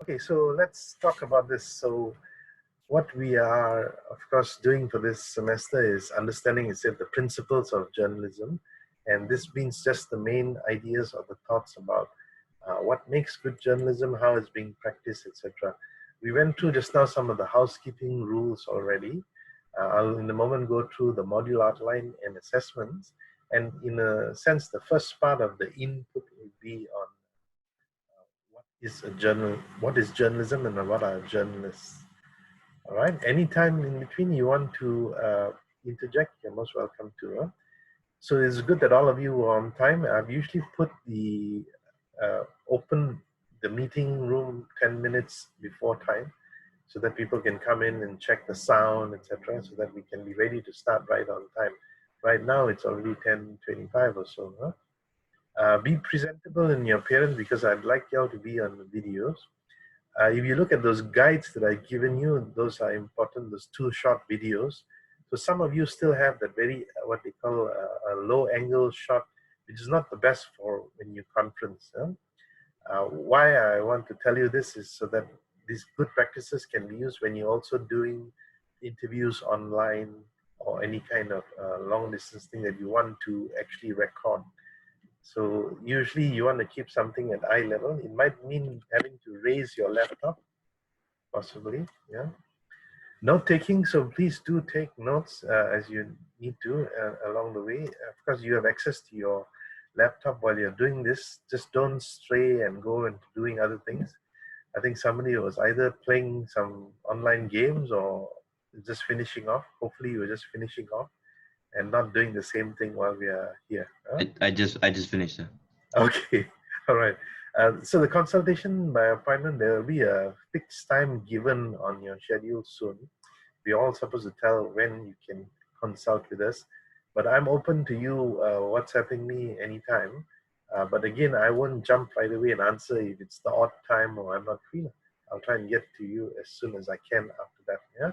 Okay, so let's talk about this. So what we are, of course, doing for this semester is understanding itself the principles of journalism. And this means just the main ideas or the thoughts about what makes good journalism, how it's being practiced, etc. We went through just now some of the housekeeping rules already. I'll in a moment go through the module outline and assessments. And in a sense, the first part of the input will be on what is journalism and what are journalists. All right, anytime in between you want to interject, you're most welcome to. So it's good that all of you are on time. I've usually put the open the meeting room 10 minutes before time so that people can come in and check the sound, etc., so that we can be ready to start right on time. Right now it's already 10:25 or so. Be presentable in your appearance because I'd like y'all to be on the videos. If you look at those guides that I've given you, those are important, those 2 short videos. So some of you still have that very, what they call a low angle shot, which is not the best for when you conference. Why I want to tell you this is so that these good practices can be used when you're also doing interviews online or any kind of long distance thing that you want to actually record. So usually you want to keep something at eye level. It might mean having to raise your laptop, possibly, yeah. Note taking, so please do take notes as you need to along the way. Of course, you have access to your laptop while you're doing this. Just don't stray and go into doing other things. I think somebody was either playing some online games or just finishing off. Hopefully, you were just finishing off and not doing the same thing while we are here. Huh? I just finished it. Okay, all right. So the consultation by appointment, there will be a fixed time given on your schedule soon. We're all supposed to tell when you can consult with us, but I'm open to you WhatsApping me anytime. But again, I won't jump right away and answer if it's the odd time or I'm not free. I'll try and get to you as soon as I can after that. Yeah.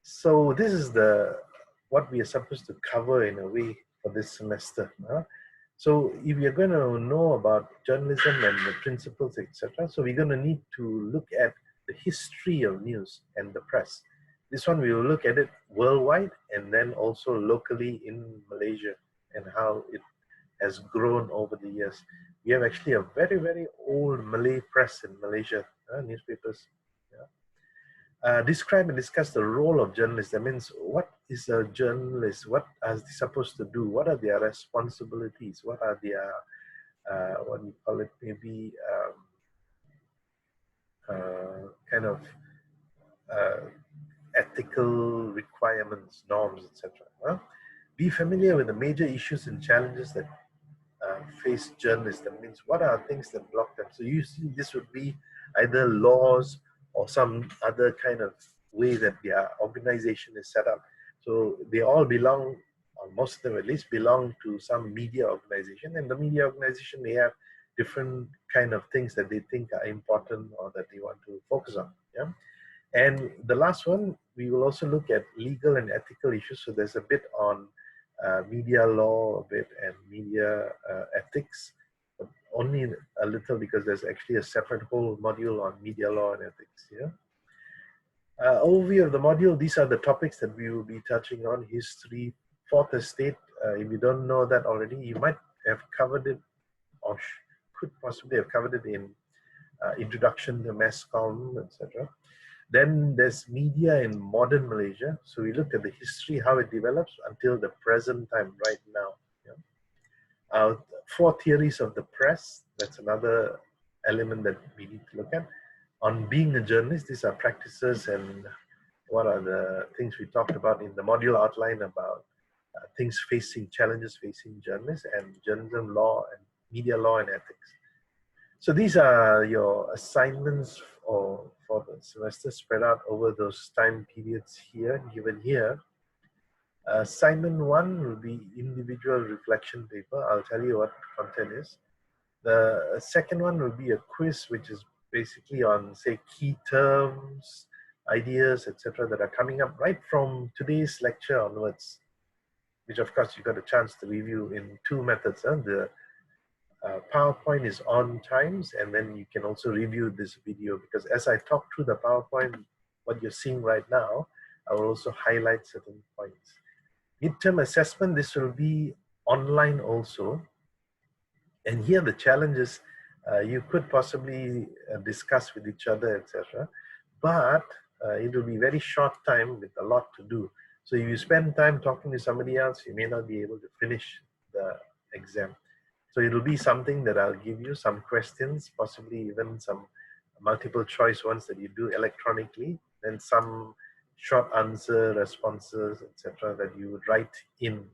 So this is the what we are supposed to cover in a way for this semester. So if you're going to know about journalism and the principles, etc., so we're going to need to look at the history of news and the press. This one we will look at it worldwide and then also locally in Malaysia and how it has grown over the years. We have actually a very, very old Malay press in Malaysia, newspapers. Yeah. Describe and discuss the role of journalists. That means, what is a journalist? What are they supposed to do? What are their responsibilities? What are their, what do you call it, maybe kind of uh, ethical requirements, norms, etc. Be familiar with the major issues and challenges that face journalists. That means, what are things that block them? So usually this would be either laws or some other kind of way that their organization is set up. So they all belong, or most of them at least, belong to some media organization, and the media organization may have different kind of things that they think are important or that they want to focus on. Yeah. And the last one, we will also look at legal and ethical issues. So there's a bit on media law, a bit, and media ethics, but only a little because there's actually a separate whole module on media law and ethics here. Overview of the module, these are the topics that we will be touching on: history, fourth estate. If you don't know that already, you might have covered it or could possibly have covered it in introduction to mass comm, etc. Then there's media in modern Malaysia. So we looked at the history, how it develops until the present time, right now. Yeah. 4 theories of the press. That's another element that we need to look at. On being a journalist, these are practices and what are the things we talked about in the module outline about things facing, challenges facing journalists, and journalism law and media law and ethics. So these are your assignments for the semester spread out over those time periods here, given here. Assignment 1 will be individual reflection paper. I'll tell you what content is. The second one will be a quiz, which is basically on, say, key terms, ideas, etc., that are coming up right from today's lecture onwards, which of course you got a chance to review in 2 methods. The PowerPoint is on times, and then you can also review this video, because as I talk through the PowerPoint, what you're seeing right now, I will also highlight certain points. Midterm assessment, this will be online also. And here the challenge is you could possibly discuss with each other, etc. But it will be very short time with a lot to do. So if you spend time talking to somebody else, you may not be able to finish the exam. So it will be something that I'll give you some questions, possibly even some multiple choice ones that you do electronically, then some short answer responses, etc., that you would write in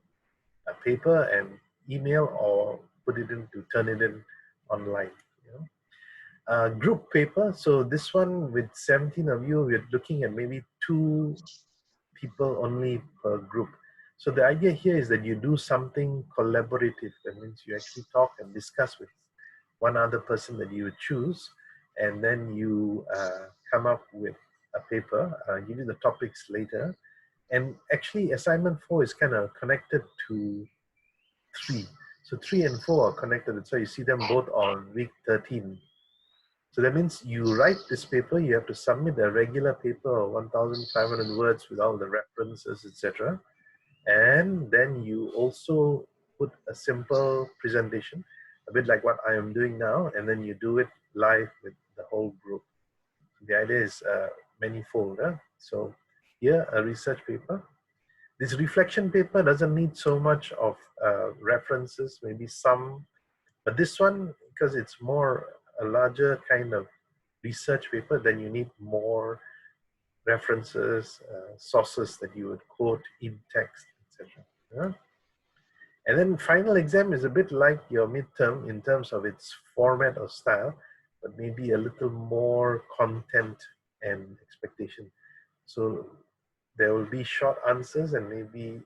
a paper and email, or put it in to turn it in online. You know? Group paper. So this one with 17 of you, we're looking at maybe 2 people only per group. So the idea here is that you do something collaborative. That means you actually talk and discuss with one other person that you would choose, and then you come up with a paper. I'll give you the topics later. And actually assignment 4 is kind of connected to 3. So 3 and 4 are connected. That's why you see them both on week 13. So that means you write this paper, you have to submit a regular paper of 1,500 words with all the references, etc. And then you also put a simple presentation, a bit like what I am doing now, and then you do it live with the whole group. The idea is manifold. So here, a research paper. This reflection paper doesn't need so much of references, maybe some, but this one, because it's more a larger kind of research paper, then you need more references, sources that you would quote in text, etc. Yeah? And then final exam is a bit like your midterm in terms of its format or style, but maybe a little more content and expectation. So there will be short answers and maybe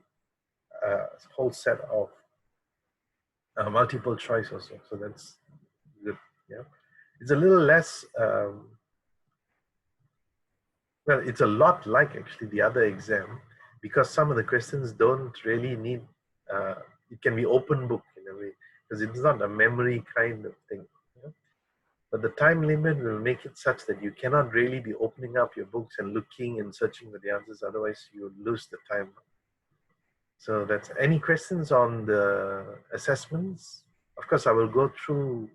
a whole set of multiple choice also. So that's good. Yeah, it's a little less. Well, it's a lot like actually the other exam, because some of the questions don't really need. It can be open book in a way, because it's not a memory kind of thing. Yeah? But the time limit will make it such that you cannot really be opening up your books and looking and searching for the answers. Otherwise, you will lose the time. So that's any questions on the assessments? Of course, I will go through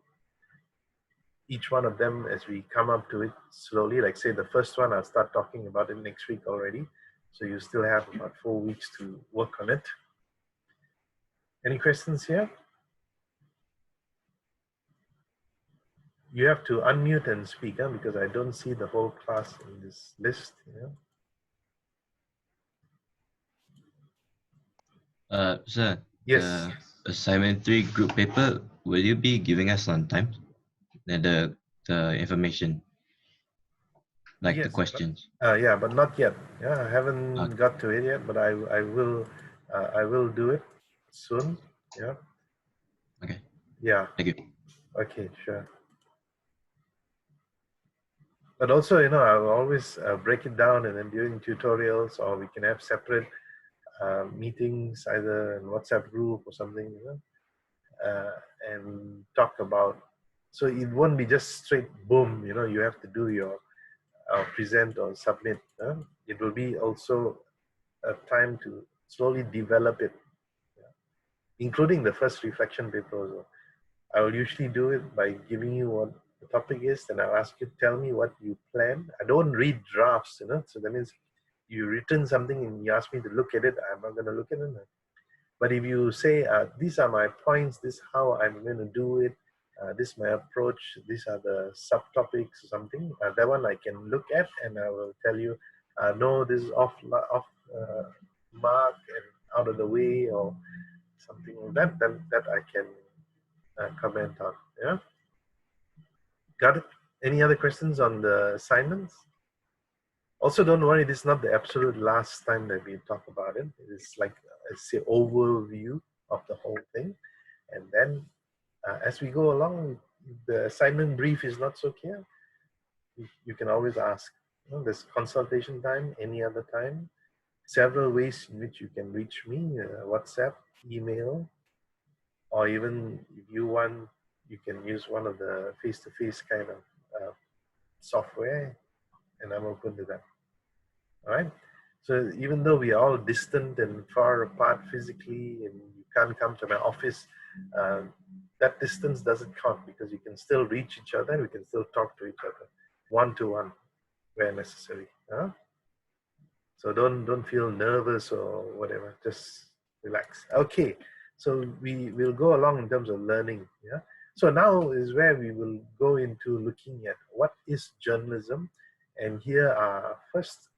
each one of them as we come up to it slowly. Like say the first one, I'll start talking about it next week already. So you still have about 4 weeks to work on it. Any questions here? You have to unmute and speak, because I don't see the whole class in this list. Sir, Yes. the assignment 3 group paper, will you be giving us on time? The information, like the Yes. questions. Yeah, but not yet. Yeah, I haven't Okay. got to it yet, but I will do it soon. Yeah. Okay. Yeah. Thank you. Okay. Sure. But also, I'll always break it down, and then during tutorials, or we can have separate meetings, either in WhatsApp group or something, and talk about. So it won't be just straight boom. You have to do your present or submit. It will be also a time to slowly develop it, including the first reflection paper also. I will usually do it by giving you what the topic is, and I'll ask you to tell me what you plan. I don't read drafts, so that means you written something and you ask me to look at it, I'm not going to look at it. But if you say, these are my points, this is how I'm going to do it, this is my approach, these are the subtopics or something, that one I can look at and I will tell you, no, this is off mark and out of the way, or something like that, then that I can comment on. Yeah, got it. Any other questions on the assignments? Also, don't worry, this is not the absolute last time that we talk about it. It's like say overview of the whole thing, and then as we go along, the assignment brief is not so clear, you can always ask. There's consultation time, any other time, several ways in which you can reach me, WhatsApp, email, or even if you want you can use one of the face-to-face kind of software, and I'm open to that. All right. So even though we are all distant and far apart physically, and you can't come to my office, that distance doesn't count because you can still reach each other. We can still talk to each other, one-to-one, where necessary. Huh? So don't feel nervous or whatever. Just relax. Okay. So we will go along in terms of learning. Yeah. So now is where we will go into looking at what is journalism, and here are first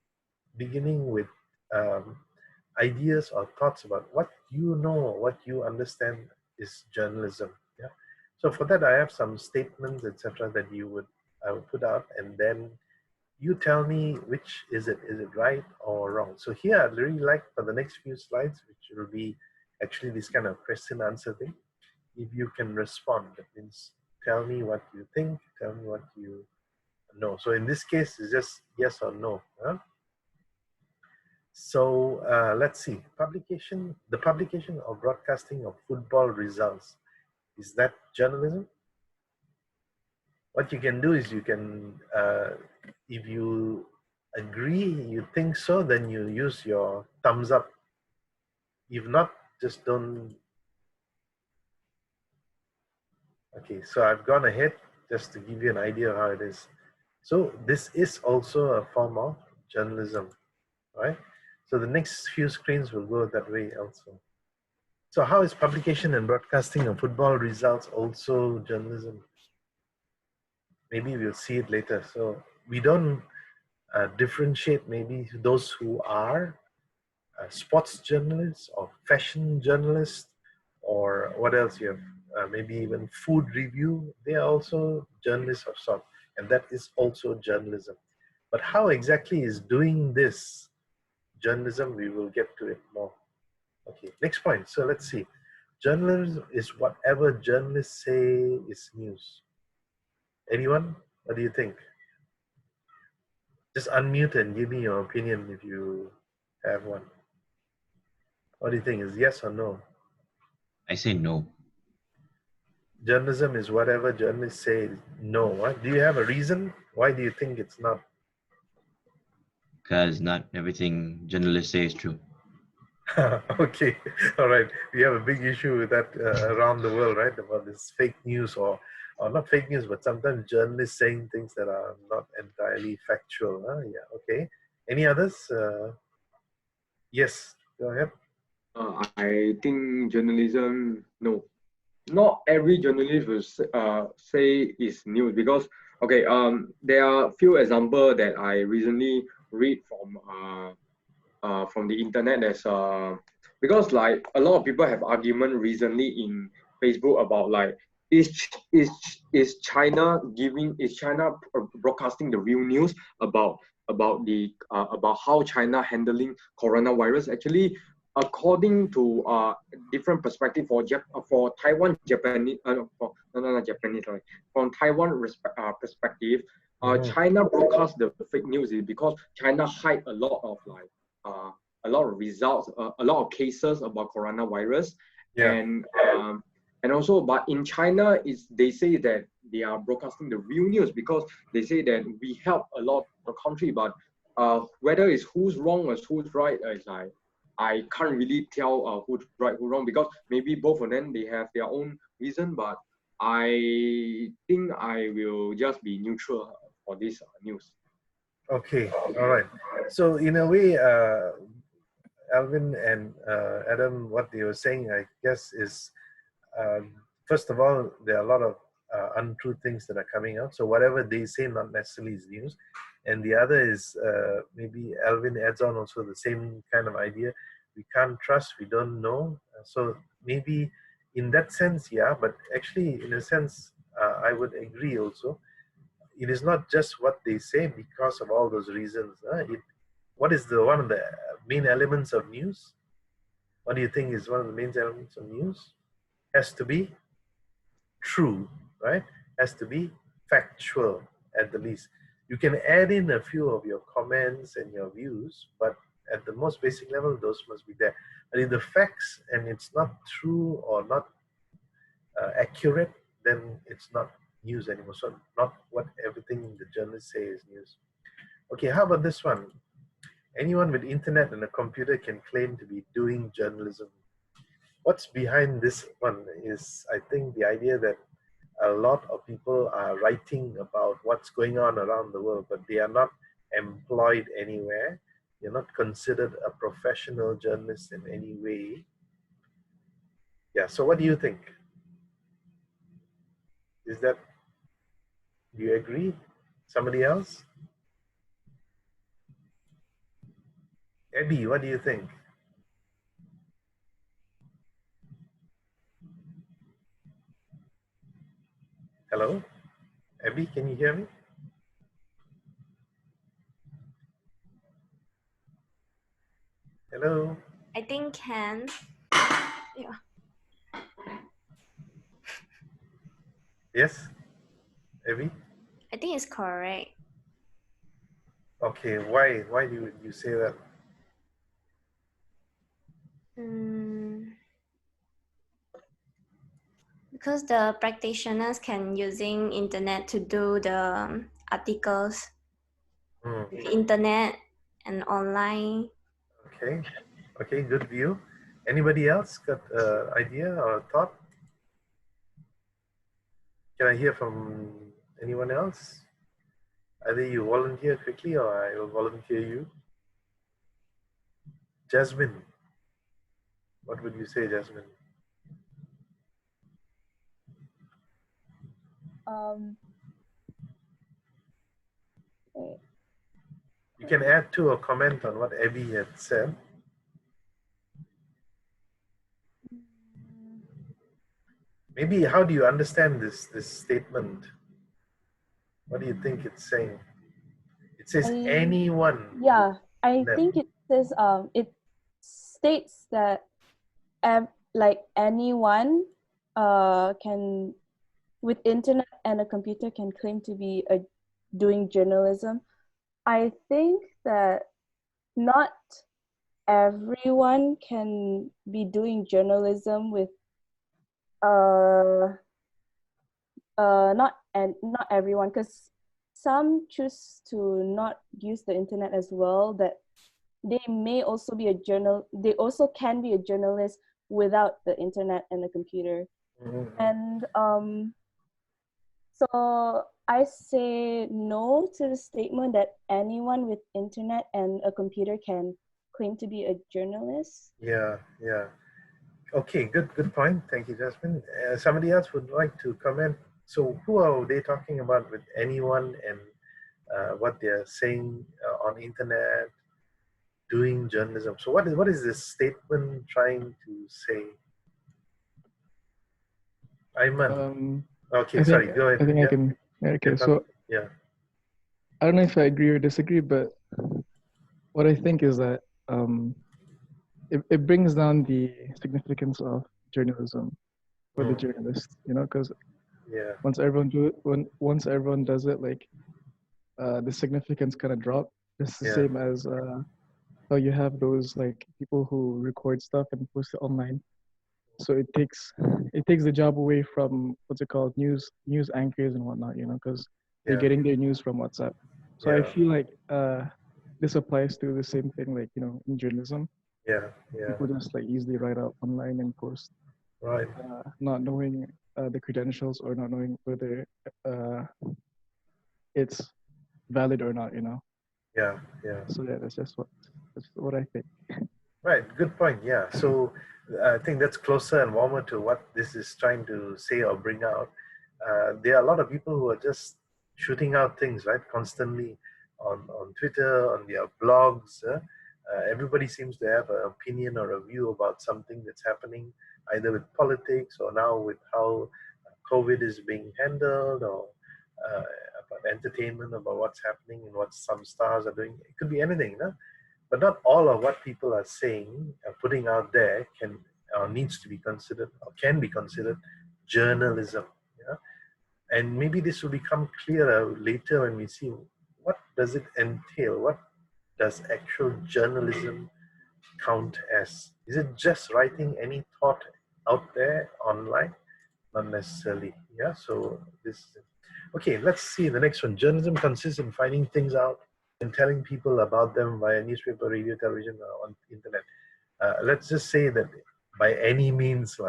beginning with ideas or thoughts about what you know, what you understand is journalism. Yeah. So for that, I have some statements, etc., that I would put out, and then you tell me which is it right or wrong. So here I'd really like for the next few slides, which will be actually this kind of question answer thing, if you can respond. That means tell me what you think, tell me what you know. So in this case, it's just yes or no. Huh? So let's see. The publication or broadcasting of football results, is that journalism? What you can do is you can, if you agree, you think so, then you use your thumbs up. If not, just don't. Okay, so I've gone ahead just to give you an idea of how it is. So this is also a form of journalism, right? So the next few screens will go that way also. So how is publication and broadcasting of football results also journalism? Maybe we'll see it later. So we don't differentiate maybe those who are sports journalists or fashion journalists, or what else you have, maybe even food review. They are also journalists of sort, and that is also journalism. But how exactly is doing this journalism? We will get to it more. Okay, next point. So let's see. Journalism is whatever journalists say is news. Anyone? What do you think? Just unmute and give me your opinion if you have one. What do you think? Is yes or no? I say no. Journalism is whatever journalists say no. What? Do you have a reason? Why do you think it's not? Because not everything journalists say is true. Okay, all right. We have a big issue with that around the world, right? About this fake news, or not fake news, but sometimes journalists saying things that are not entirely factual. Huh? Yeah. Okay. Any others? Yes. Go ahead. I think journalism, no, not every journalist will say is news because okay, there are few examples that I recently read from the internet. There's because like a lot of people have argument recently in Facebook about like is China broadcasting the real news about the about how China handling coronavirus. Actually, according to different perspective for Taiwan Japanese for, no, no, not Japanese, sorry, from Taiwan perspective, China broadcast the fake news is because China hide a lot of like a lot of results, a lot of cases about coronavirus, Yeah. and also, but in China, they say that they are broadcasting the real news because they say that we help a lot of the country, but whether it's who's wrong or who's right, is like I can't really tell who's right, who's wrong, because maybe both of them they have their own reason, but I think I will just be neutral for this news. Okay. All right. So in a way, Alvin and Adam, what they were saying, I guess, is first of all, there are a lot of untrue things that are coming out. So whatever they say, not necessarily is news. And the other is maybe Alvin adds on also the same kind of idea. We can't trust, we don't know. So maybe in that sense, yeah, but actually in a sense, I would agree also. It is not just what they say because of all those reasons. What is one of the main elements of news? What do you think is one of the main elements of news? Has to be true, right? Has to be factual at the least. You can add in a few of your comments and your views, but at the most basic level, those must be there. And if the facts and it's not true or not accurate, then it's not news anymore. So not what everything the journalists say is news. Okay, how about this one? Anyone with internet and a computer can claim to be doing journalism. What's behind this one is, I think, the idea that a lot of people are writing about what's going on around the world, but they are not employed anywhere. You're not considered a professional journalist in any way. Yeah, so what do you think? Is that, do you agree? Somebody else? Abby, what do you think? Hello? Abby, can you hear me? Hello? I think can. Yeah. Yes? Abby? I think it's correct. Okay, why do you say that? Because the practitioners can using internet to do the articles with internet and online. Okay, okay, good view. Anybody else got an idea or a thought? Can I hear from anyone else? Either you volunteer quickly or I will volunteer you. Jasmine, what would you say, Jasmine? You can add to or comment on what Abby had said. Maybe how do you understand this statement? What do you think it's saying? It says anyone. Yeah, I think it says it states that like anyone can, with internet and a computer, can claim to be doing journalism. I think that not everyone can be doing journalism with not everyone, because some choose to not use the internet as well, that they may also be they also can be a journalist without the internet and the computer. And so I say no to the statement that anyone with internet and a computer can claim to be a journalist. Yeah. Okay, good point. Thank you, Jasmine. Somebody else would like to comment. So who are they talking about with anyone, and what they're saying on internet, doing journalism? So what is this statement trying to say? Ayman. Okay, sorry, go ahead. I think I can. Okay, so yeah. I don't know if I agree or disagree, but what I think is that it brings down the significance of journalism for the journalist, you know, because once everyone does it, like the significance kind of drop. It's the same as how you have those like people who record stuff and post it online. So it takes the job away from what's it called, news anchors and whatnot, you know, because they're getting their news from WhatsApp. So I feel like this applies to the same thing, like, you know, in journalism. People just like easily write out online and post, right? Not knowing the credentials or not knowing whether it's valid or not, you know. So yeah, that's what I think. Right, good point. Yeah, so I think that's closer and warmer to what this is trying to say or bring out. There are a lot of people who are just shooting out things, right, constantly on Twitter, on their blogs. Everybody seems to have an opinion or a view about something that's happening, either with politics or now with how COVID is being handled, or about entertainment, about what's happening and what some stars are doing. It could be anything, no? But not all of what people are saying, putting out there, can or needs to be considered or can be considered journalism. Yeah? And maybe this will become clearer later when we see what does it entail. What does actual journalism count as? Is it just writing any thought out there online? Not necessarily. Yeah, so this, okay, let's see the next one. Journalism consists in finding things out and telling people about them via newspaper, radio, television, or on internet. Let's just say that by any means, so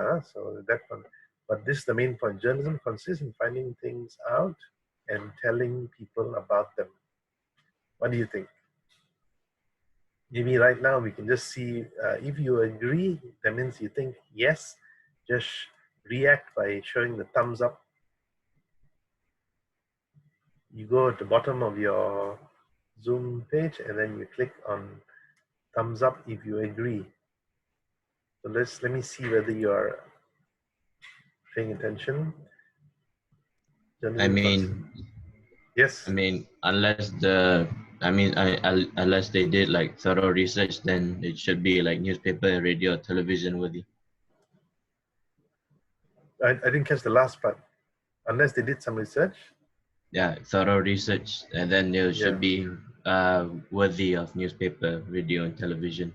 that one. But this is the main point. Journalism consists in finding things out and telling people about them. What do you think? Maybe right now we can just see if you agree, that means you think yes, just react by showing the thumbs up. You go at the bottom of your Zoom page and then you click on thumbs up if you agree. So let me see whether you are paying attention. I mean, yes. I mean, unless they did like thorough research, then it should be like newspaper, radio, television worthy. I didn't catch the last part. Unless they did some research. Yeah, thorough research, and then it should be worthy of newspaper, radio, and television.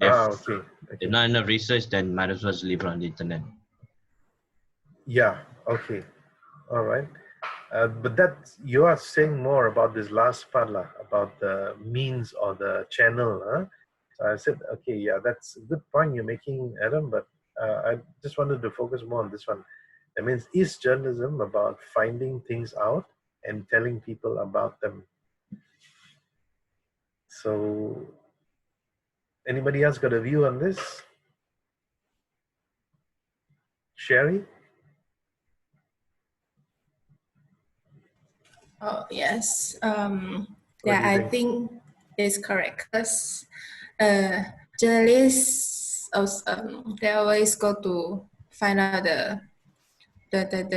Okay. If not enough research, then might as well just leave it on the internet. Yeah. Okay. All right. But that you are saying more about this last part, about the means or the channel. Huh? So I said, okay, yeah, that's a good point you're making, Adam. But I just wanted to focus more on this one. That means, is journalism about finding things out and telling people about them? So, anybody else got a view on this? Sherry? Oh, yes. Yeah, I think it's correct because journalists also, they always go to find out the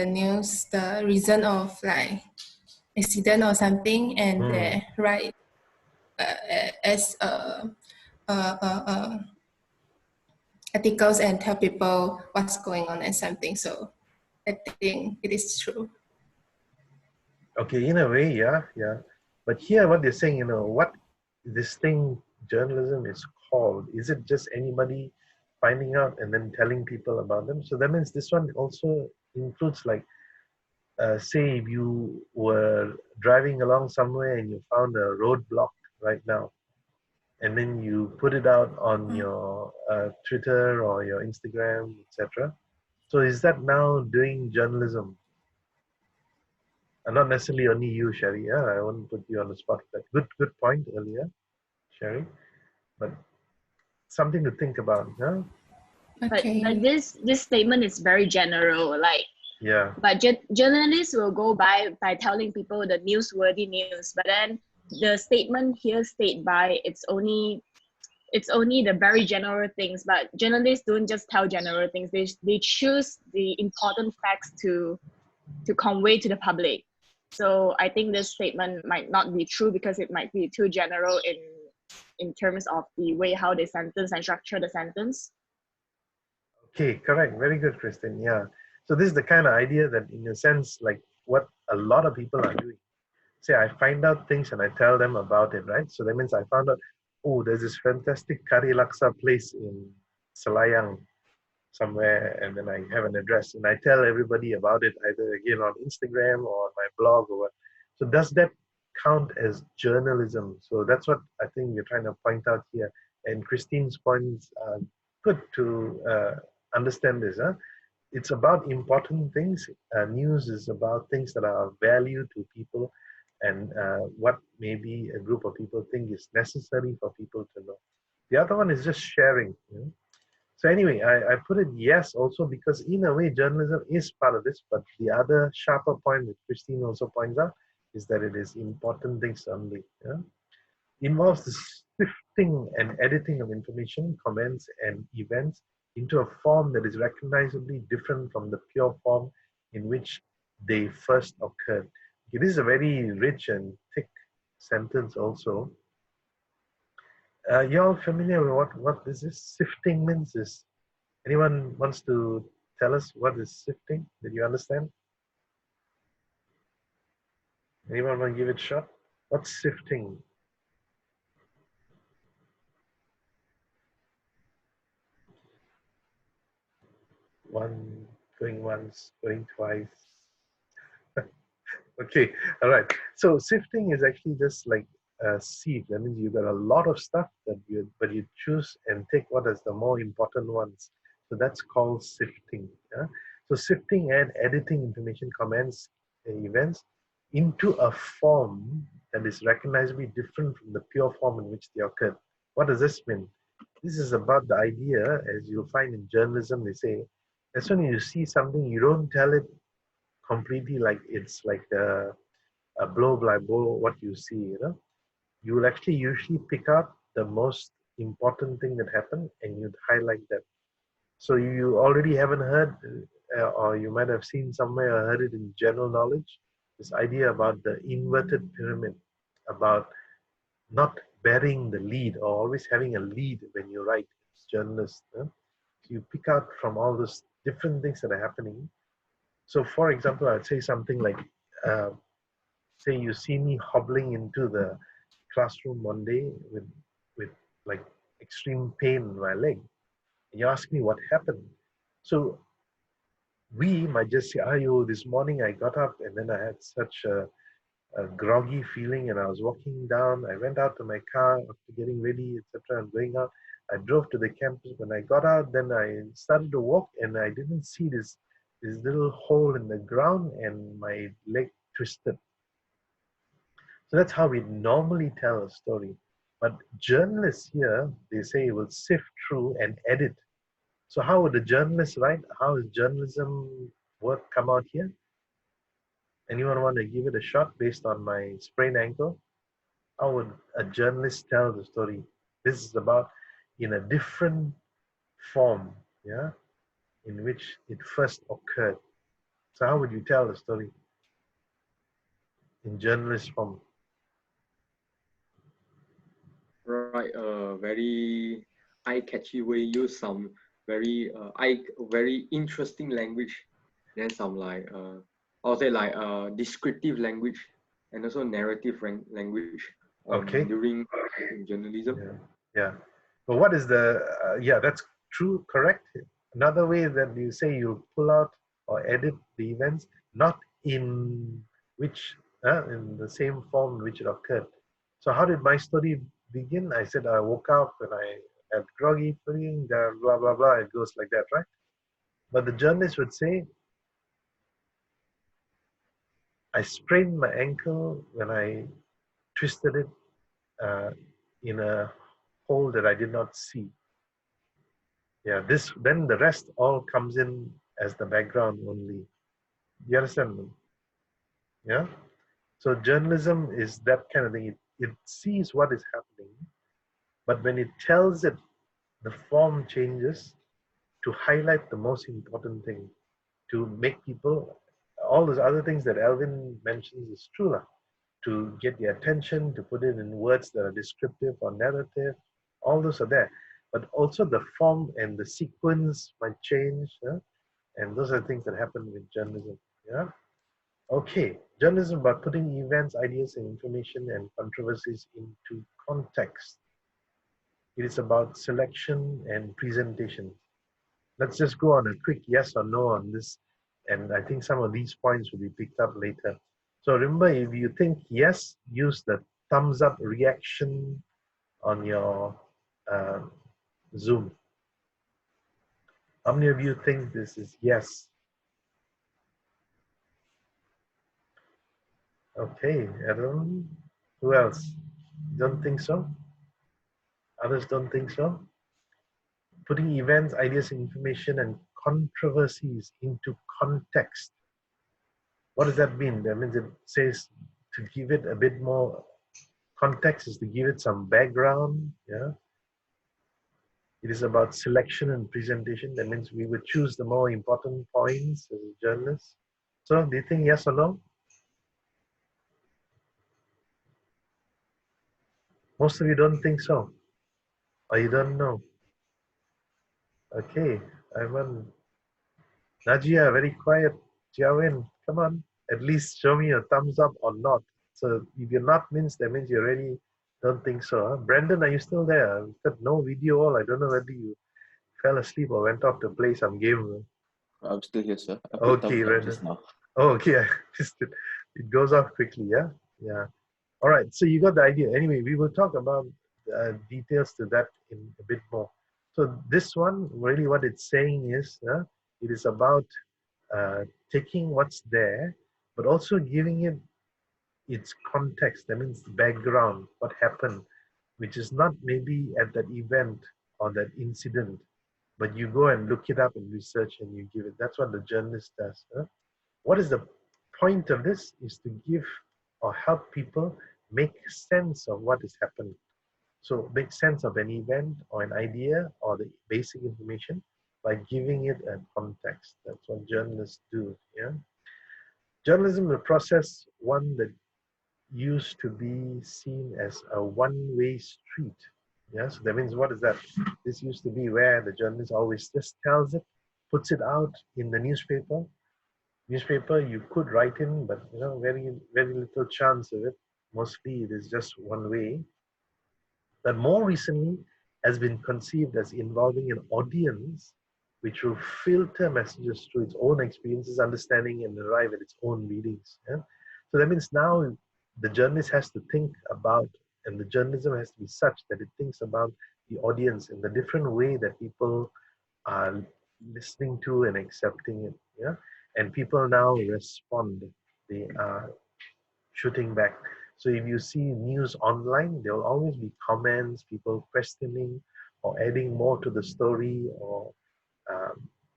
news, the reason of like accident or something, and they write as articles and tell people what's going on and something. So I think it is true. Okay, in a way, yeah. But here, what they're saying, what this thing journalism is called, is it just anybody finding out and then telling people about them? So that means this one also includes, like, say if you were driving along somewhere and you found a roadblock right now, and then you put it out on your Twitter or your Instagram, etc. So is that now doing journalism? And not necessarily only you, Sherry. Yeah, I won't put you on the spot. Good point earlier, Sherry. But something to think about, huh? Okay. But this statement is very general, like. Yeah. But journalists will go by telling people the newsworthy news. But then the statement here state by it's only the very general things. But journalists don't just tell general things. They choose the important facts to convey to the public. So I think this statement might not be true because it might be too general in terms of the way how they sentence and structure the sentence. Okay, correct. Very good, Kristen. Yeah. So this is the kind of idea that, in a sense, like what a lot of people are doing. Say I find out things and I tell them about it, right? So that means I found out, oh, there's this fantastic curry laksa place in Selayang somewhere, and then I have an address and I tell everybody about it, either again on Instagram or on my blog or what. So does that count as journalism? So that's what I think we're trying to point out here. And Christine's points are good to understand this. Huh? It's about important things. News is about things that are of value to people, and what maybe a group of people think is necessary for people to know. The other one is just sharing. So anyway, I put it yes also because in a way journalism is part of this, but the other sharper point that Christine also points out is that it is important things only. Involves the sifting and editing of information, comments, and events into a form that is recognizably different from the pure form in which they first occurred. Okay, this is a very rich and thick sentence also. You're all familiar with what this is? Sifting means is. Anyone wants to tell us what is sifting? Did you understand? Anyone want to give it a shot? What's sifting? One, Going once, going twice. Okay, all right. So sifting is actually just like a sieve. That means you've got a lot of stuff but you choose and take what is the more important ones. So that's called sifting. Yeah? So sifting and editing information, comments, events into a form that is recognizably different from the pure form in which they occurred. What does this mean? This is about the idea, as you'll find in journalism, they say, as soon as you see something, you don't tell it completely like it's like a blow by blow what you see, you know. You will actually usually pick out the most important thing that happened and you'd highlight that. So you already haven't heard, or you might have seen somewhere or heard it in general knowledge, this idea about the inverted pyramid, about not burying the lead or always having a lead when you write as journalists. So you pick out from all those different things that are happening. So for example, I'd say something like, say you see me hobbling into the classroom one day with like extreme pain in my leg. And you ask me what happened. So we might just say, "Ayo, this morning I got up and then I had such a groggy feeling and I was walking down. I went out to my car after getting ready, etc. and going out. I drove to the campus. When I got out, then I started to walk and I didn't see this little hole in the ground and my leg twisted." So that's how we normally tell a story. But journalists here, they say, will sift through and edit. So how would a journalist write? How is journalism work come out here? Anyone want to give it a shot based on my sprained ankle? How would a journalist tell the story? This is about in a different form, yeah, in which it first occurred. So how would you tell the story in journalist form? Right, very eye-catchy way. Use some very very interesting language, then some like I'll say like descriptive language and also narrative language. Okay. During journalism. Yeah. But what is the yeah? That's true. Correct. Another way that you say you pull out or edit the events, not in which in the same form in which it occurred. So how did my story begin? I said I woke up and I had groggy feeling, blah blah blah. It goes like that, right? But the journalist would say, I sprained my ankle when I twisted it in a hole that I did not see. Yeah, this then the rest all comes in as the background only. You understand? Yeah. So journalism is that kind of thing. It sees what is happening, but when it tells it, the form changes to highlight the most important thing, to make people, all those other things that Alvin mentions is true lah, to get the attention, to put it in words that are descriptive or narrative, all those are there. But also the form and the sequence might change, and those are things that happen with journalism. Yeah. Okay, journalism about putting events, ideas, and information and controversies into context. It is about selection and presentation. Let's just go on a quick yes or no on this, and I think some of these points will be picked up later. So remember, if you think yes, use the thumbs up reaction on your Zoom. How many of you think this is yes? Okay, Adam. Who else? Don't think so? Others don't think so? Putting events, ideas, information, and controversies into context. What does that mean? That means it says to give it a bit more context is to give it some background. Yeah. It is about selection and presentation. That means we would choose the more important points as a journalist. So do you think yes or no? Most of you don't think so. Or you don't know. Okay, Ivan. Najia, very quiet. Jiawin, come on. At least show me a thumbs up or not. So if you're not means that means you already don't think so. Huh? Brandon, are you still there? I've got no video all. I don't know whether you fell asleep or went off to play some game. I'm still here, sir. I put Okay, thumbs up Renan. just now. Oh, okay. I missed it. It goes off quickly, yeah? Yeah. All right, so you got the idea. Anyway, we will talk about details to that in a bit more. So this one, really what it's saying is, it is about taking what's there, but also giving it its context. That means the background, what happened, which is not maybe at that event or that incident, but you go and look it up and research and you give it. That's what the journalist does. What is the point of this? Is to give or help people make sense of what is happening. So make sense of an event or an idea or the basic information by giving it a context. That's what journalists do. Yeah. Journalism is a process, one that used to be seen as a one-way street. Yeah, so that means what is that? This used to be where the journalist always just tells it, puts it out in the newspaper. Newspaper you could write in, but very little chance of it. Mostly it is just one way. But more recently has been conceived as involving an audience which will filter messages through its own experiences, understanding, and arrive at its own readings. Yeah? So that means now the journalist has to think about, and the journalism has to be such that it thinks about the audience in the different way that people are listening to and accepting it. Yeah, and people now respond. They are shooting back. So if you see news online, there will always be comments, people questioning or adding more to the story, or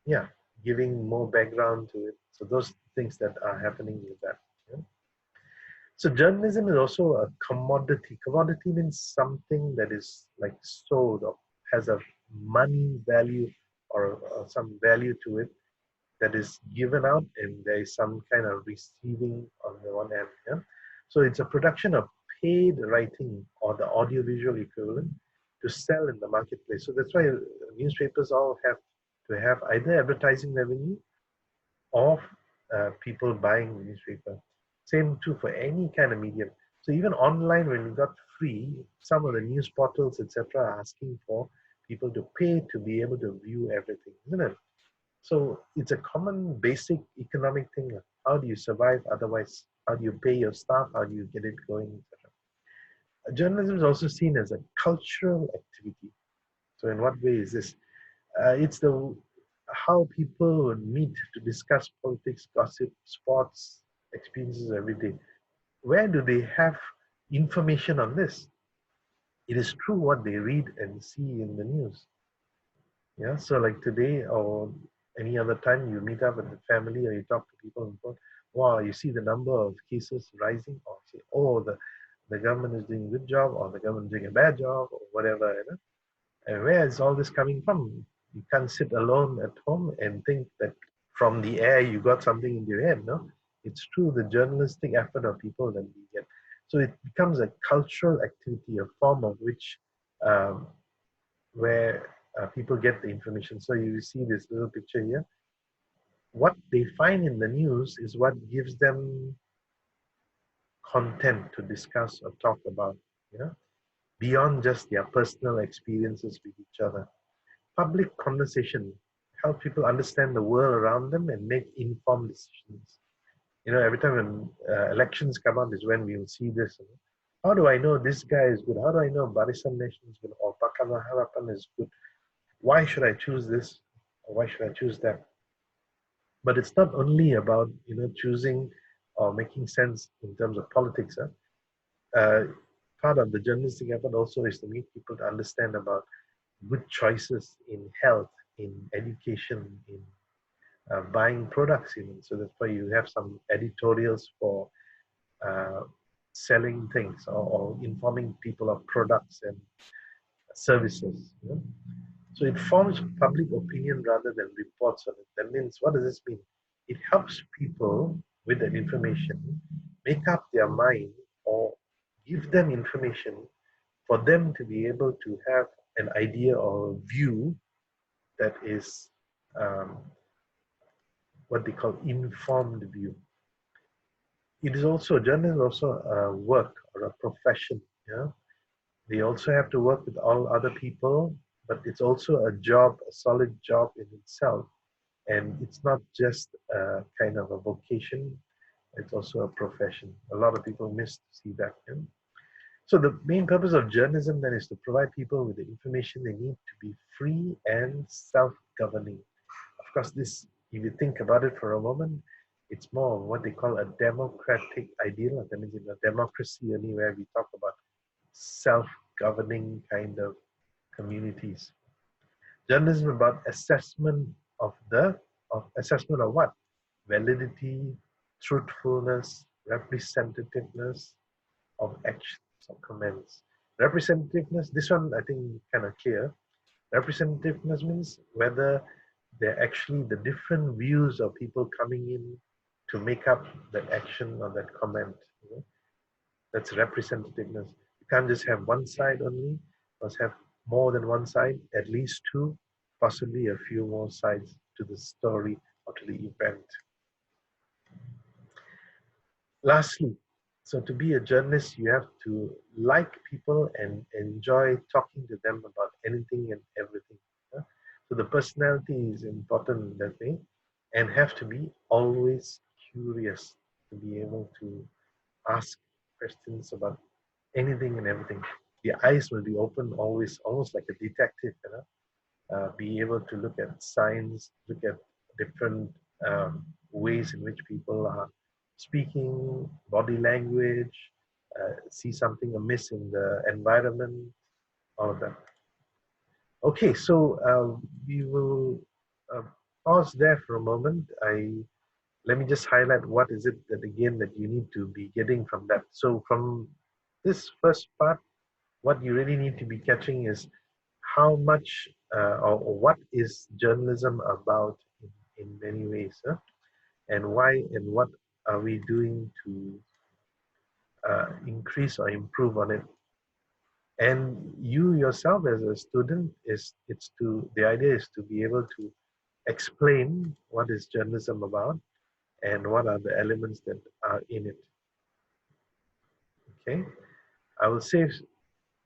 yeah, giving more background to it. So those things that are happening with that. Yeah? So journalism is also a commodity. Commodity means something that is like sold or has a money value or some value to it that is given out, and there is some kind of receiving on the one hand. Yeah? So it's a production of paid writing or the audiovisual equivalent to sell in the marketplace. So that's why newspapers all have to have either advertising revenue or people buying the newspaper. Same too for any kind of medium. So even online, when we got free, some of the news portals, etc., are asking for people to pay to be able to view everything, isn't it? So it's a common basic economic thing. How do you survive otherwise? How do you pay your staff? How do you get it going, etc.? Journalism is also seen as a cultural activity. So in what way is this? It's the how people would meet to discuss politics, gossip, sports, experiences every day. Where do they have information on this? It is true what they read and see in the news. Yeah, so like today or any other time you meet up with the family or you talk to people on the phone, wow, you see the number of cases rising, or say, oh, the government is doing a good job, or the government is doing a bad job, or whatever. And where is all this coming from? You can't sit alone at home and think that from the air you got something in your head, no? It's true the journalistic effort of people that we get. So it becomes a cultural activity, a form of which where people get the information. So you see this little picture here. What they find in the news is what gives them content to discuss or talk about, beyond just their personal experiences with each other. Public conversation help people understand the world around them and make informed decisions. Every time when elections come up is when we will see this. How do I know this guy is good? How do I know Barisan Nation is good or Pakatan Harapan is good? Why should I choose this or why should I choose that? But it's not only about choosing or making sense in terms of politics. Part of the journalistic effort also is to make people to understand about good choices in health, in education, in buying products even. So that's why you have some editorials for selling things or informing people of products and services. So it forms public opinion rather than reports on it. That means, what does this mean? It helps people with that information make up their mind or give them information for them to be able to have an idea or a view that is what they call informed view. It is also, journalism is also a work or a profession. They also have to work with all other people, but it's also a job, a solid job in itself And it's not just a kind of a vocation, it's also a profession. A lot of people miss to see that. So the main purpose of journalism then is to provide people with the information they need to be free and self-governing. Of course, this, if you think about it for a moment, it's more of what they call a democratic ideal. That means in a democracy only, where we talk about self-governing kind of communities. Journalism about assessment of assessment of what? Validity, truthfulness, representativeness of actions or comments. Representativeness, this one I think kind of clear. Representativeness means whether they're actually the different views of people coming in to make up that action or that comment. That's representativeness. You can't just have one side only. You must have more than one side, at least two, possibly a few more sides to the story or to the event. Lastly, so to be a journalist, you have to like people and enjoy talking to them about anything and everything. So the personality is important in that way, and have to be always curious to be able to ask questions about anything and everything. The eyes will be open always, almost like a detective, be able to look at signs, look at different ways in which people are speaking, body language, see something amiss in the environment, all of that. Okay, so we will pause there for a moment. Let me just highlight what is it that again that you need to be getting from that. So from this first part, what you really need to be catching is how much or what is journalism about in many ways, and why and what are we doing to increase or improve on it. And you yourself as a student, the idea is to be able to explain what is journalism about and what are the elements that are in it. Okay, I will save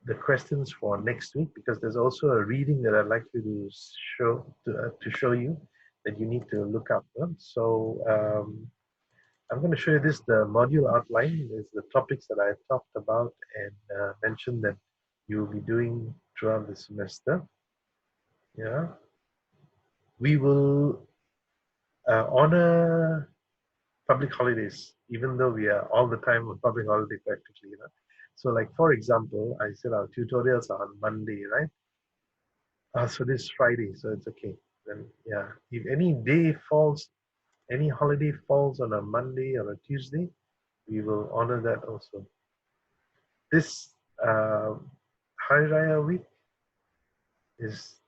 the questions for next week because there's also a reading that I'd like you to show you that you need to look up. So I'm going to show you this. The module outline is the topics that I talked about and mentioned that you will be doing throughout the semester. Yeah, we will honor public holidays, even though we are all the time on public holiday practically. So like, for example, I said our tutorials are on Monday, right? So this Friday, so it's okay. Then yeah, if any day falls, any holiday falls on a Monday or a Tuesday, we will honor that also. This Hari Raya week is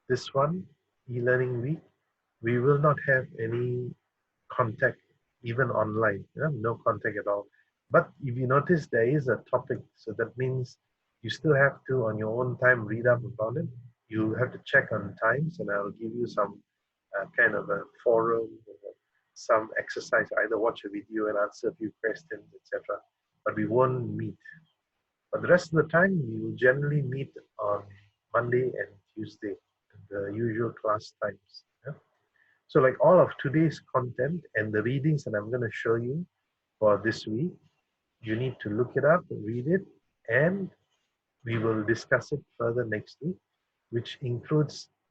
this one, e-learning week. We will not have any contact, even online, no contact at all. But if you notice, there is a topic, so that means you still have to, on your own time, read up about it. You have to check on times, and I'll give you some kind of a forum, some exercise, either watch a video and answer a few questions, etc. But we won't meet. But the rest of the time, we will generally meet on Monday and Tuesday, the usual class times. So like all of today's content and the readings that I'm going to show you for this week, you need to look it up, read it, and we will discuss it further next week, which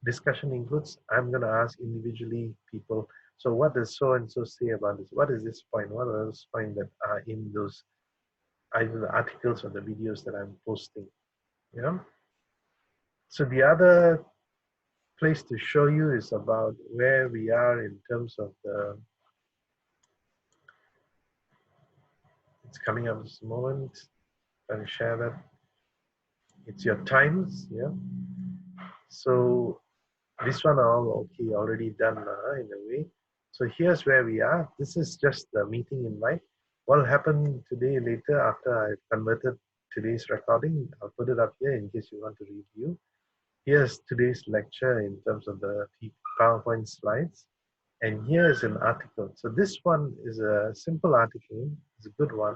discussion includes, I'm going to ask individually people, so what does so-and-so say about this? What is this point? What are those points that are in those, either the articles or the videos that I'm posting? So the other place to show you is about where we are in terms of it's coming up this moment. I'll share that. It's your times, yeah. So this one all okay, already done in a way. So here's where we are. This is just the meeting invite. What will happen today later after I've converted today's recording, I'll put it up here in case you want to review. Here's today's lecture in terms of the PowerPoint slides. And here's an article. So this one is a simple article. It's a good one.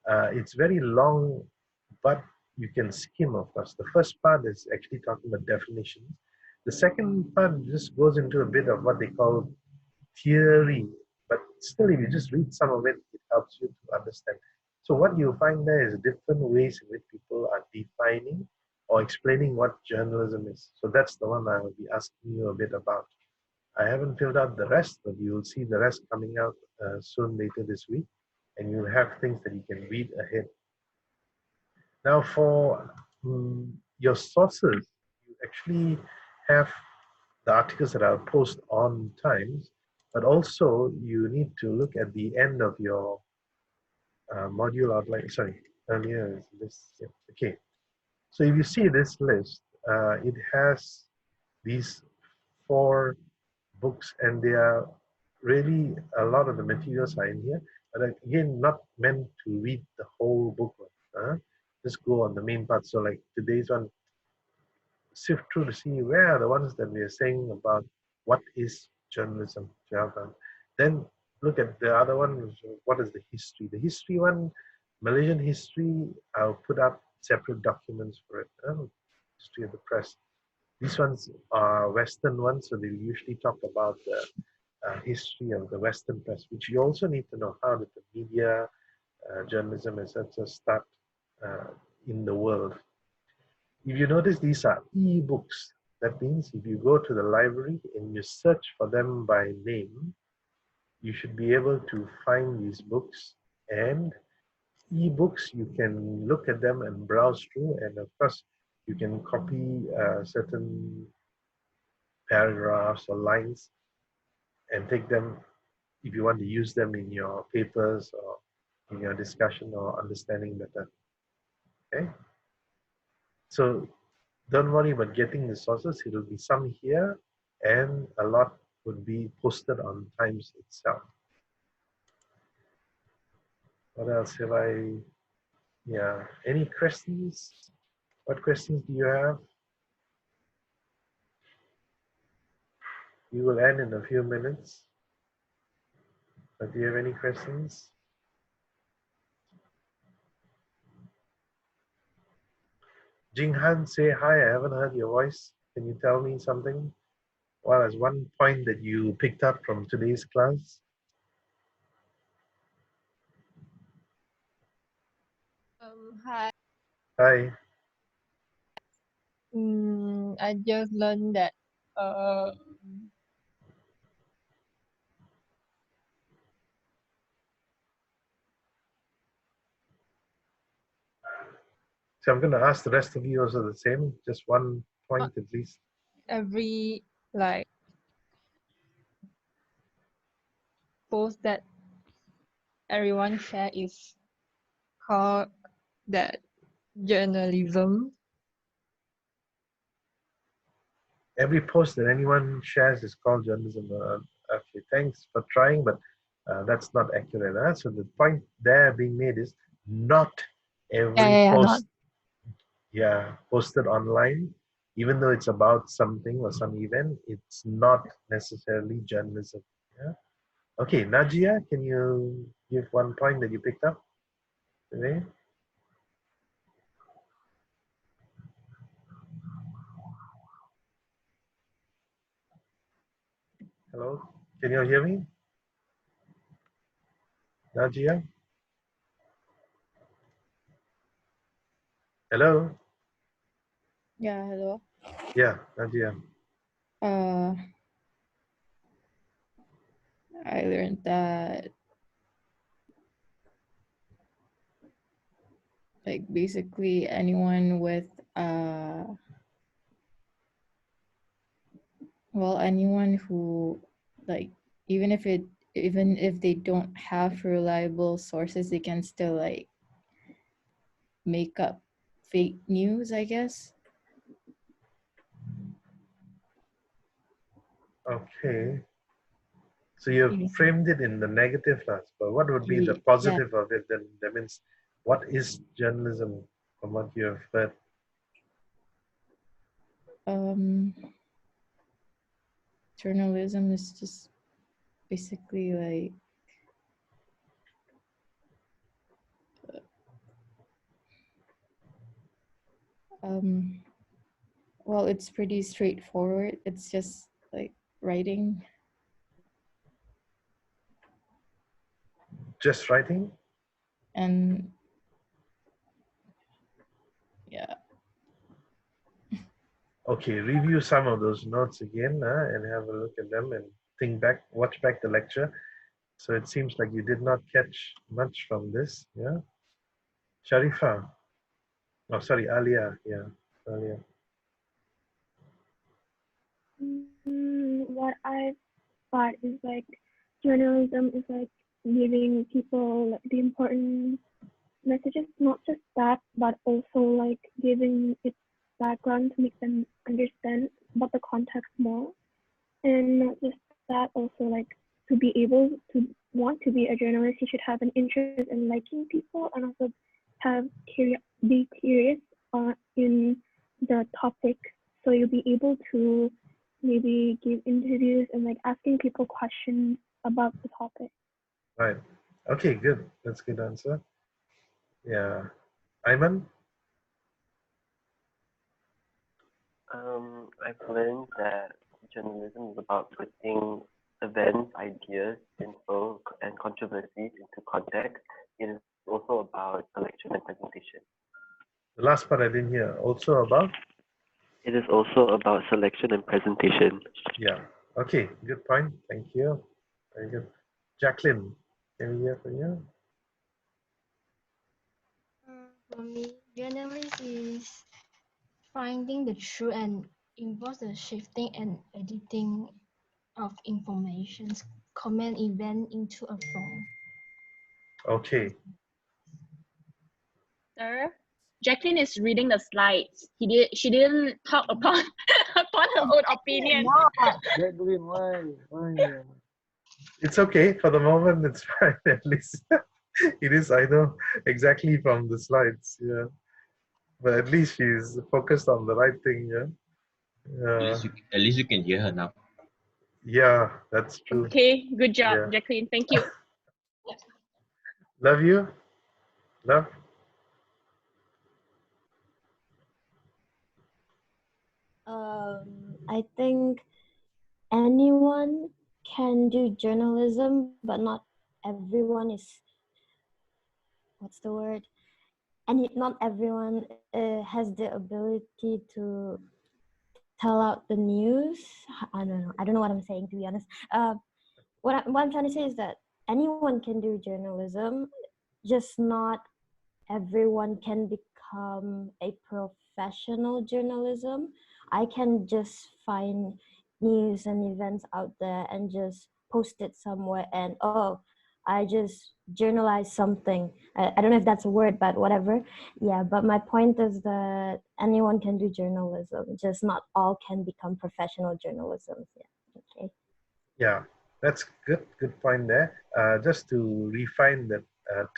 It's very long, but you can skim, of course. The first part is actually talking about definitions. The second part just goes into a bit of what they call theory, but still, if you just read some of it, it helps you to understand. So what you find there is different ways in which people are defining or explaining what journalism is. So that's the one I will be asking you a bit about. I haven't filled out the rest, but you will see the rest coming out soon later this week, and you'll have things that you can read ahead. Now, for your sources, you actually have the articles that I'll post on Times, but also you need to look at the end of your module outline. Sorry, earlier is this. Yeah, okay. So if you see this list, it has these 4 books, and they are really a lot of the materials are in here. But again, not meant to read the whole book. Just go on the main part. So like today's one, sift through to see where are the ones that we are saying about what is journalism. Then look at the other one, what is the history? The history one, Malaysian history, I'll put up separate documents for it. History of the press. These ones are Western ones, so they usually talk about the history of the Western press, which you also need to know how did the media, journalism, etc. start in the world. If you notice, these are e-books. That means if you go to the library and you search for them by name, you should be able to find these books. And e-books, you can look at them and browse through, and of course, you can copy certain paragraphs or lines and take them if you want to use them in your papers or in your discussion or understanding better. Okay? So don't worry about getting the sources. It will be some here, and a lot would be posted on Times itself. What else have I? Yeah. Any questions? What questions do you have? We will end in a few minutes. But do you have any questions? Jinghan, say hi. I haven't heard your voice. Can you tell me something? What is one point that you picked up from today's class? Hi. Hi. I just learned that So I'm going to ask the rest of you also the same, just one point at least. every post that everyone share is called that journalism. Every post that anyone shares is called journalism. Okay, thanks for trying, but that's not accurate. So the point there being made is not every post posted online, even though it's about something or some event, it's not necessarily journalism. Yeah. Okay, Najia, can you give one point that you picked up today? Hello, can you hear me? Najia? Hello? Yeah, hello. Yeah, Najia. I learned that basically anyone with anyone who even if they don't have reliable sources, they can still make up fake news, I guess. Okay. So you framed it in the negative last, but what would be the positive of it? Then that means, what is journalism from what you have heard? Journalism is just basically well, it's pretty straightforward. It's just like writing. Just writing? And yeah. Okay, review some of those notes again and have a look at them and think back, watch back the lecture. So it seems like you did not catch much from this, yeah? Sharifa. Oh, sorry, Alia, yeah, Alia. What I thought is like journalism is like giving people like, the important messages, not just that, but also like giving its background to make them understand about the context more. And not just that, also like to be able to want to be a journalist, you should have an interest in liking people and also be curious in the topic. So you'll be able to maybe give interviews and like asking people questions about the topic. Right. Okay, good. That's a good answer. Yeah. Ayman? I've learned that journalism is about putting events, ideas, info, and controversies into context. It is also about selection and presentation. The last part I didn't hear. Also about? It is also about selection and presentation. Yeah. Okay, good point. Thank you. Very good. Jacqueline, can we hear from you? For me, journalism is finding the truth and involves the shifting and editing of information, comment event into a form. Okay. Sir, Jacqueline is reading the slides. She didn't talk upon upon her own opinion. It's okay. For the moment, it's fine. At least it is, I know, exactly from the slides. Yeah. But at least she's focused on the right thing. Yeah. At least you can hear her now. Yeah, that's true. Okay, good job, Yeah. Jacqueline. Thank you. Love you. Love. I think anyone can do journalism, but not everyone is, what's the word? And not everyone has the ability to tell out the news. I don't know. I don't know what I'm saying, to be honest. What I'm trying to say is that anyone can do journalism, just not everyone can become a professional journalism. I can just find news and events out there and just post it somewhere and I just journalize something. I don't know if that's a word, but whatever. Yeah, but my point is that anyone can do journalism, just not all can become professional journalism. Yeah. Okay. Yeah, that's good. Good point there. Just to refine the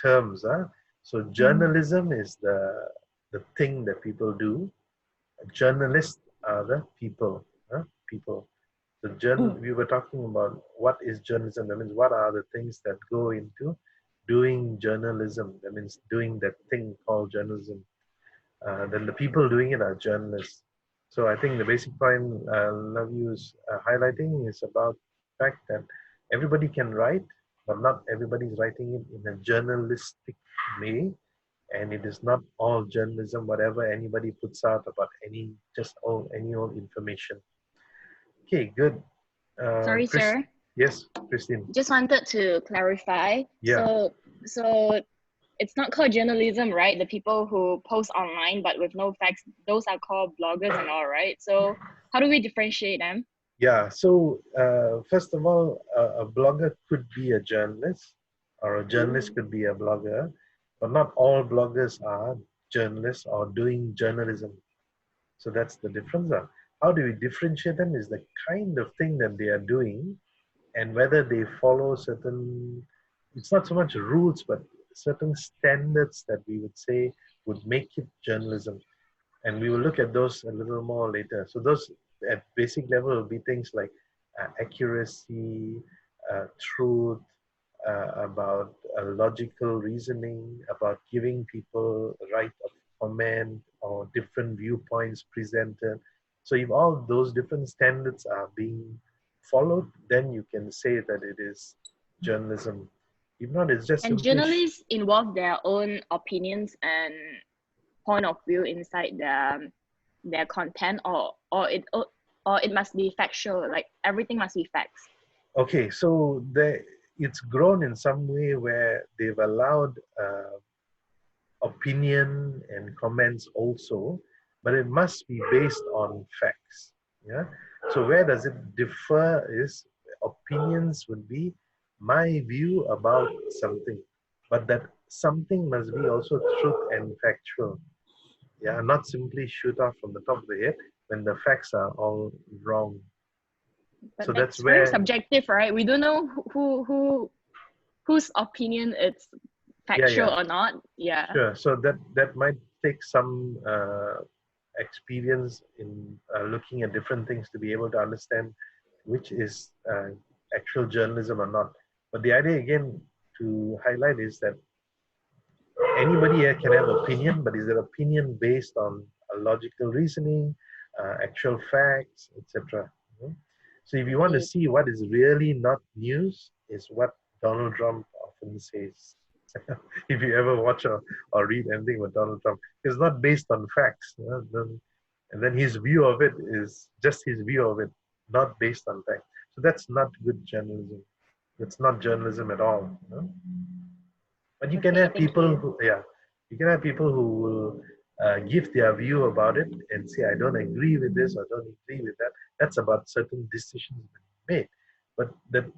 terms. So journalism is the thing that people do. Journalists are the people. People. So we were talking about what is journalism. That means what are the things that go into doing journalism. That means doing that thing called journalism. Then the people doing it are journalists. So I think the basic point Love you is highlighting is about the fact that everybody can write, but not everybody is writing it in a journalistic way. And it is not all journalism, whatever anybody puts out about any old information. Okay, good. Sorry, sir. Yes, Christine. Just wanted to clarify. Yeah. So it's not called journalism, right? The people who post online but with no facts, those are called bloggers and all, right? So how do we differentiate them? Yeah, so first of all, a blogger could be a journalist, or a journalist could be a blogger, but not all bloggers are journalists or doing journalism. So that's the difference. How do we differentiate them is the kind of thing that they are doing and whether they follow certain, it's not so much rules, but certain standards that we would say would make it journalism. And we will look at those a little more later. So those at basic level will be things like accuracy, truth, about logical reasoning, about giving people the right of comment or different viewpoints presented, So if all those different standards are being followed, then you can say that it is journalism. If not, it's just And simply journalists involve their own opinions and point of view inside their content, or it must be factual. Like everything must be facts. okay. So it's grown in some way where they've allowed opinion and comments also, but it must be based on facts. Yeah. So where does it differ is opinions would be my view about something, but that something must be also truth and factual. Yeah, not simply shoot off from the top of the head when the facts are all wrong. But So that's that's very where, subjective, right? We don't know whose opinion it's factual yeah. or not. Yeah. Sure. So that might take some experience in looking at different things to be able to understand which is actual journalism or not. But the idea again to highlight is that anybody here can have opinion, but is their opinion based on a logical reasoning, actual facts, etc. So if you want to see what is really not news, is what Donald Trump often says. If you ever watch or read anything about Donald Trump, it's not based on facts. And then his view of it is just his view of it, not based on facts. So that's not good journalism. It's not journalism at all. But you can have people who, you can have people who will give their view about it and say, I don't agree with this or don't agree with that. That's about certain decisions made. But the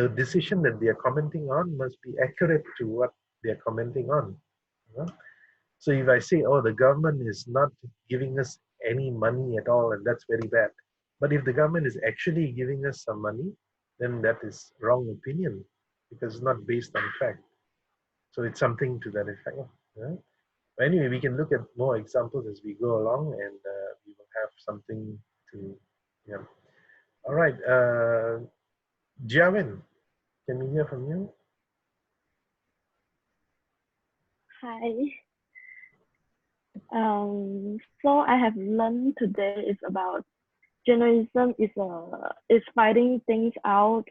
decision that they are commenting on must be accurate to what they are commenting on. So if I say, oh, the government is not giving us any money at all, and that's very bad. But if the government is actually giving us some money, then that is wrong opinion because it's not based on fact. So it's something to that effect. But anyway, we can look at more examples as we go along, and we will have something to, All right, Jiawin, can we hear from you? Hi. So I have learned today is about journalism is finding things out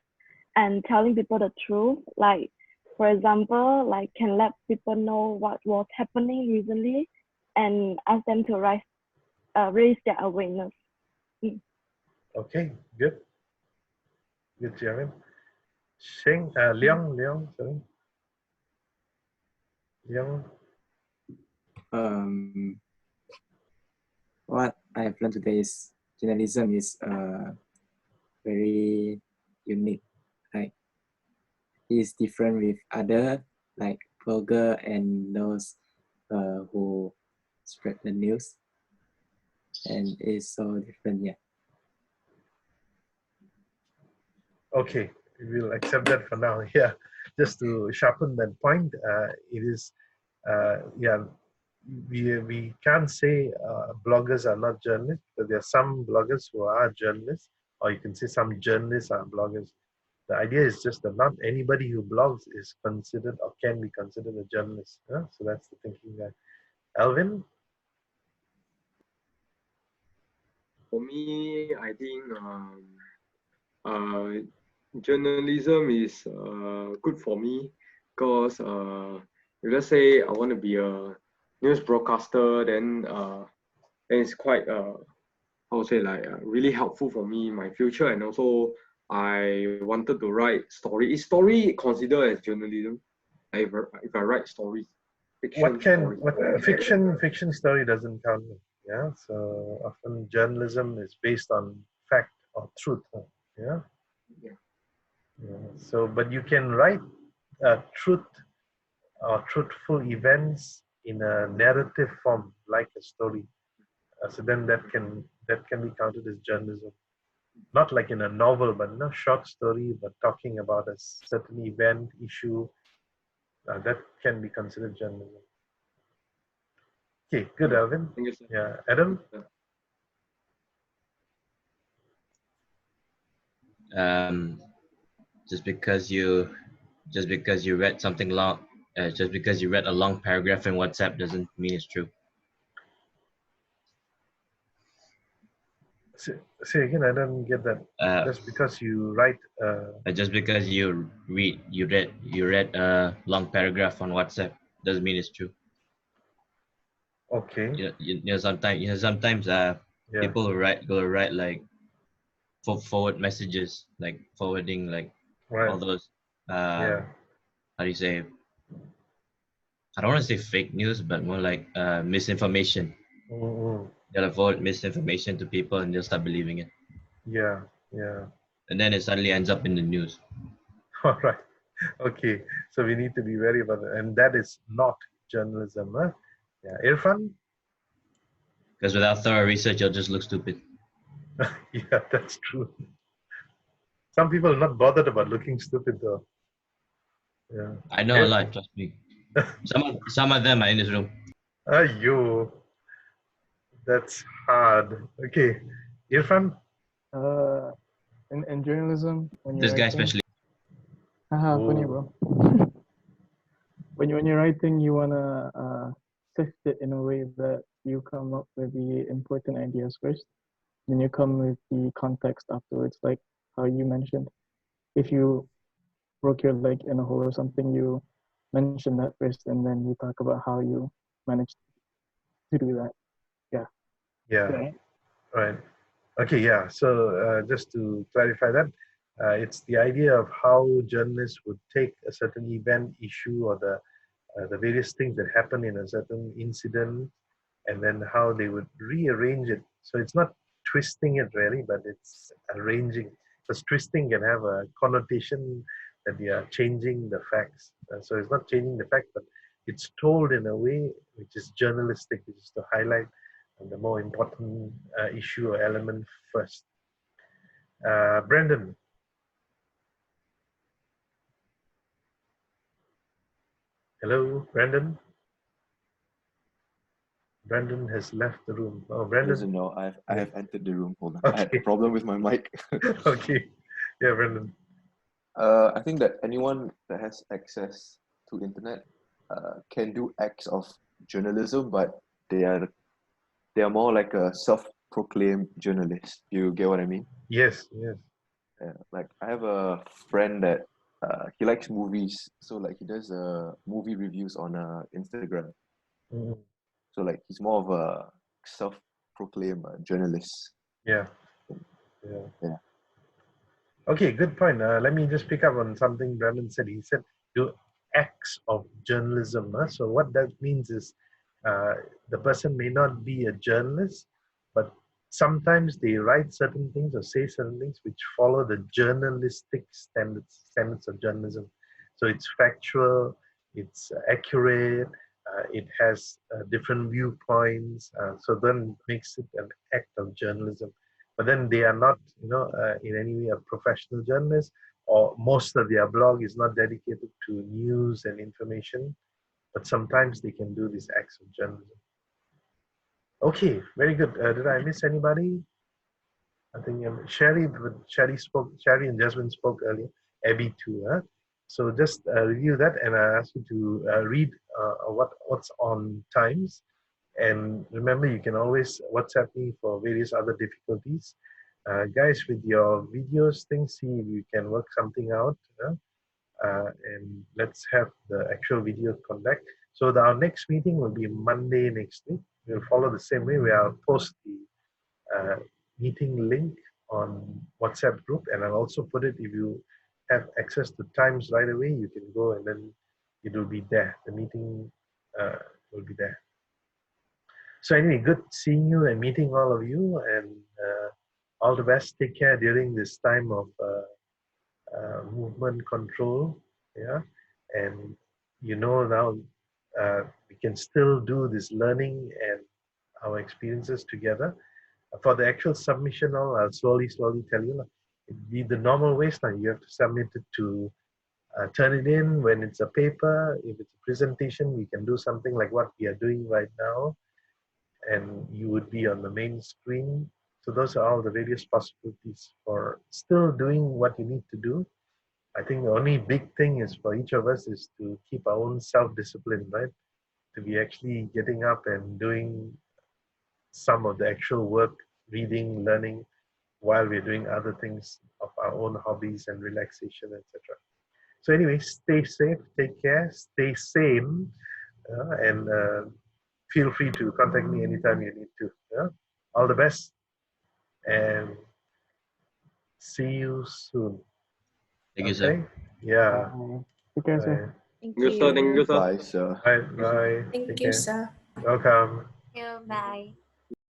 and telling people the truth. Like, for example, like can let people know what was happening recently and ask them to raise their awareness. Okay, good. Good, Jiawin. Leong, sorry. Leong. What I have learned today is journalism is very unique. Like it's different with other like blogger and those who spread the news, and it's so different. Yeah. Okay, we'll accept that for now. Yeah, just to sharpen that point, it is, we can't say bloggers are not journalists, but there are some bloggers who are journalists, or you can say some journalists are bloggers. The idea is just that not anybody who blogs is considered or can be considered a journalist. So that's the thinking there. Alvin? For me, I think journalism is good for me because if let's say I want to be a news broadcaster, then it's quite really helpful for me in my future. And also I wanted to write story. Is story considered as journalism? If I write stories, fiction story doesn't count. Yeah, so often journalism is based on fact or truth. Yeah. So, but you can write truth or truthful events in a narrative form, like a story. So then that can be counted as journalism. Not like in a novel, but not short story, but talking about a certain event, issue. That can be considered journalism. Okay, good, Alvin. Thank you, sir. Yeah, Adam. Just because you read something long, just because you read a long paragraph in WhatsApp doesn't mean it's true. Say again, I don't get that. Just because you write. Just because you read a long paragraph on WhatsApp doesn't mean it's true. Okay. Sometimes people will write like forward messages, like forwarding like all those how do you say, I don't want to say fake news, but more like misinformation. They'll forward misinformation to people and they'll start believing it. Yeah. And then it suddenly ends up in the news. All right. Okay. So we need to be wary about that. And that is not journalism. Huh? Yeah. Irfan? Because without thorough research, you'll just look stupid. Yeah, that's true. Some people are not bothered about looking stupid though. Yeah. I know a lot, trust me. Some of them are in this room. Ayyo. That's hard. Okay. Irfan? In journalism, when you're This guy writing, especially. funny, bro. When you're writing, you wanna sift it in a way that you come up with the important ideas first, then you come with the context afterwards, like how you mentioned. If you broke your leg in a hole or something, you mention that first, and then you talk about how you managed to do that. Yeah. Yeah. Right. Okay. Yeah. So just to clarify that, it's the idea of how journalists would take a certain event, issue, or the various things that happen in a certain incident, and then how they would rearrange it. So it's not twisting it really, but it's arranging. Because twisting can have a connotation that they are changing the facts. So it's not changing the fact, but it's told in a way which is journalistic, which is to highlight the more important issue or element first. Brandon. Hello, Brandon. Brandon has left the room. Oh, Brandon. Doesn't know. I have entered the room. Hold on. I had a problem with my mic. Okay. Yeah, Brandon. I think that anyone that has access to internet can do acts of journalism, but they are more like a self-proclaimed journalist. You get what I mean? Yes. Yeah, like I have a friend that he likes movies, so like he does movie reviews on Instagram. So like he's more of a self-proclaimed journalist. Yeah. Okay, good point. Let me just pick up on something Brandon said. He said do acts of journalism. So what that means is the person may not be a journalist, but sometimes they write certain things or say certain things which follow the journalistic standards of journalism. So it's factual, it's accurate, it has different viewpoints. So then makes it an act of journalism. But then they are not, in any way a professional journalist, or most of their blog is not dedicated to news and information. But sometimes they can do these acts of journalism. Okay, very good. Did I miss anybody? I think Sherry and Jasmine spoke earlier. Abby too. So just review that, and I ask you to read what's on Times. And remember, you can always WhatsApp me for various other difficulties. Guys, with your videos, see if you can work something out. And let's have the actual video contact. So our next meeting will be Monday next week. We'll follow the same way. We'll post the meeting link on WhatsApp group, and I'll also put it, if you have access to Times right away, you can go and then it will be there. The meeting will be there. So anyway, good seeing you and meeting all of you, and all the best. Take care during this time of movement control. Yeah, and now we can still do this learning and our experiences together. For the actual submission, I'll slowly tell you. It'd be the normal ways now. You have to submit it to turn it in when it's a paper. If it's a presentation, we can do something like what we are doing right now, and you would be on the main screen. So those are all the various possibilities for still doing what you need to do. I think the only big thing is for each of us is to keep our own self-discipline, right? To be actually getting up and doing some of the actual work reading, learning, while we're doing other things of our own hobbies and relaxation, etc. So anyway, stay safe, take care, stay sane, and feel free to contact me anytime you need to. All the best, and see you soon. Thank you, sir. Yeah. Take care, sir. Thank you, sir. Thank you, sir. Bye, sir. Bye. Bye. Thank Take you, care. sir. Welcome. Thank you. Bye.